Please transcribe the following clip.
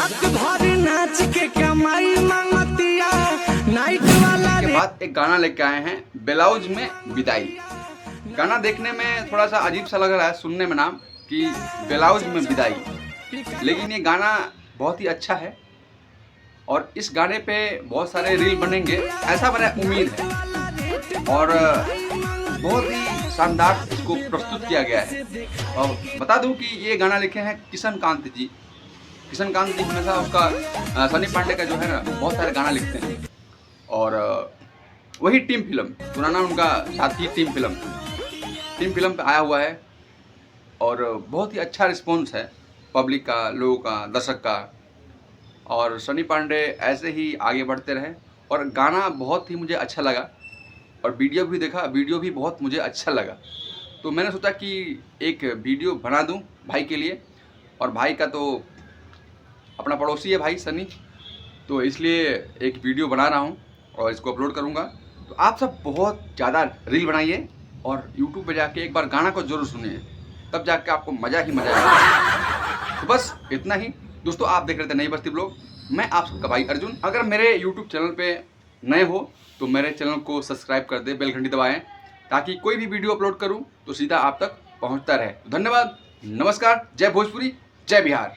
रात भर नाच के कमाई मांगतिया नाइट वाला के बाद एक गाना लेके आए हैं ब्लाउज में विदाई। गाना देखने में थोड़ा सा अजीब सा लग रहा है सुनने में नाम कि ब्लाउज में विदाई, लेकिन ये गाना बहुत ही अच्छा है और इस गाने पे बहुत सारे रील बनेंगे ऐसा मेरा उम्मीद है और बहुत ही शानदार इसको प्रस्तुत किया गया है। और बता दूं कि ये गाना लिखे हैं किशन कांत जी। किशन कांत जी हमेशा उसका सनी पांडे का जो है ना बहुत सारे गाना लिखते हैं और वही टीम फिल्म, पुराना उनका साथी टीम फिल्म पे आया हुआ है और बहुत ही अच्छा रिस्पॉन्स है पब्लिक का, लोगों का, दर्शक का। और सनी पांडे ऐसे ही आगे बढ़ते रहे और गाना बहुत ही मुझे अच्छा लगा और वीडियो भी देखा, वीडियो भी बहुत मुझे अच्छा लगा। तो मैंने सोचा कि एक वीडियो बना दूं भाई के लिए, और भाई का तो अपना पड़ोसी है भाई सनी, तो इसलिए एक वीडियो बना रहा हूं और इसको अपलोड करूंगा। तो आप सब बहुत ज़्यादा रील बनाइए और यूट्यूब पे जाके एक बार गाना को जरूर सुनिए, तब जाके आपको मज़ा ही मज़ा आएगा। तो बस इतना ही दोस्तों, आप देख रहे थे नई बस्ती ब्लॉग। मैं आप सबका भाई अर्जुन। अगर मेरे यूट्यूब चैनल पे नए हो तो मेरे चैनल को सब्सक्राइब कर दे, बेल घंटी दबाएं, ताकि कोई भी वीडियो अपलोड करूं तो सीधा आप तक पहुंचता रहे। धन्यवाद, नमस्कार, जय भोजपुरी, जय बिहार।